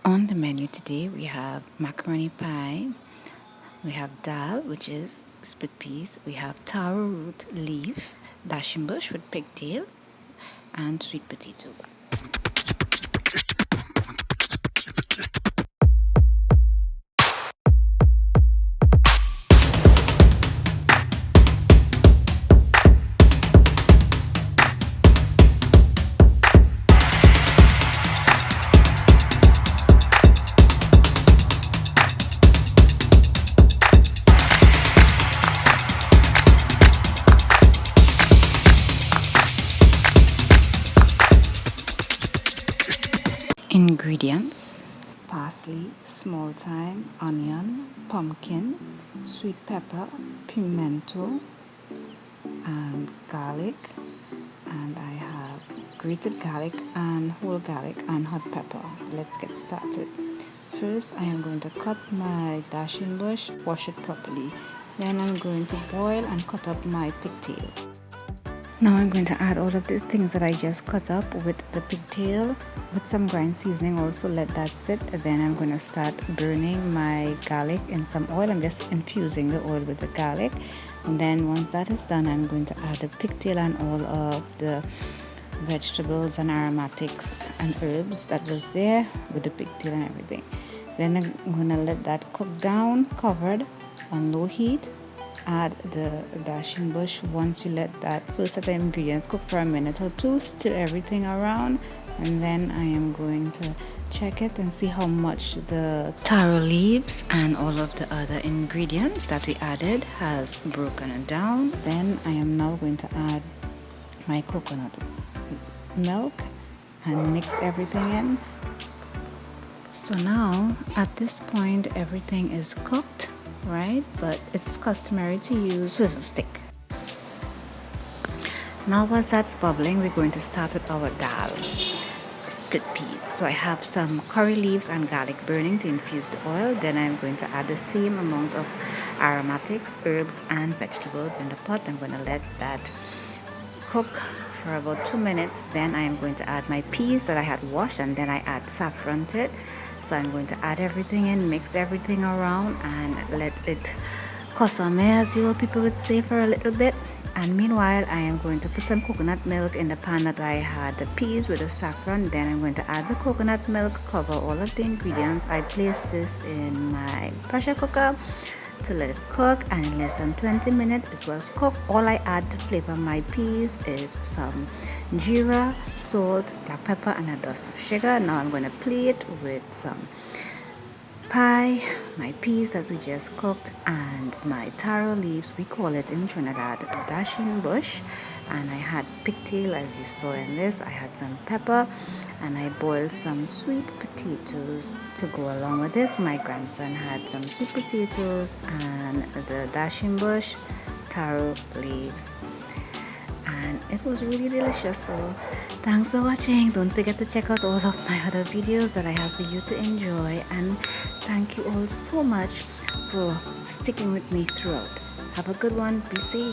On the menu today, we have macaroni pie, we have dal, which is split peas, we have taro root leaf, dashing bush with pigtail, and sweet potato. Ingredients: parsley, small thyme, onion, pumpkin, sweet pepper, pimento, and garlic. And I have grated garlic and whole garlic and hot pepper. Let's get started. First, I am going to cut my dashing bush, wash it properly. Then I'm going to boil and cut up my pigtail. Now I'm going to add all of these things that I just cut up with the pigtail with some grind seasoning. Also let that sit, and then I'm going to start burning my garlic in some oil. I'm just infusing the oil with the garlic, and then once that is done, I'm going to add the pigtail and all of the vegetables and aromatics and herbs that was there with the pigtail and everything. Then I'm going to let that cook down, covered on low heat. Add the dashing bush. Once you let that first set of ingredients cook for a minute or two, stir everything around, and then I am going to check it and see how much the taro leaves and all of the other ingredients that we added has broken it down. Then I am now going to add my coconut milk and mix everything in. So now at this point everything is cooked, right? But it's customary to use swizzle stick. Now once that's bubbling, we're going to start with our dal, split peas. So I have some curry leaves and garlic burning to infuse the oil. Then I'm going to add the same amount of aromatics, herbs and vegetables in the pot. I'm going to let that cook for about 2 minutes. Then I am going to add my peas that I had washed, and then I add saffron to it. So I'm going to add everything in, mix everything around, and let it consomme, as you old people would say, for a little bit. And meanwhile, I am going to put some coconut milk in the pan that I had the peas with the saffron. Then I'm going to add the coconut milk, cover all of the ingredients. I place this in my pressure cooker to let it cook, and in less than 20 minutes it was cooked. All I add to flavor my peas is some jeera, salt, black pepper, and a dust of sugar. Now I'm going to plate with some pie, my peas that we just cooked, and my taro leaves. We call it in Trinidad dashing bush. And I had pigtail, as you saw in this. I had some pepper, and I boiled some sweet potatoes to go along with this. My grandson had some sweet potatoes and the dashing bush, taro leaves, and it was really delicious. So thanks for watching. Don't forget to check out all of my other videos that I have for you to enjoy, and thank you all so much for sticking with me throughout. Have a good one. Be safe.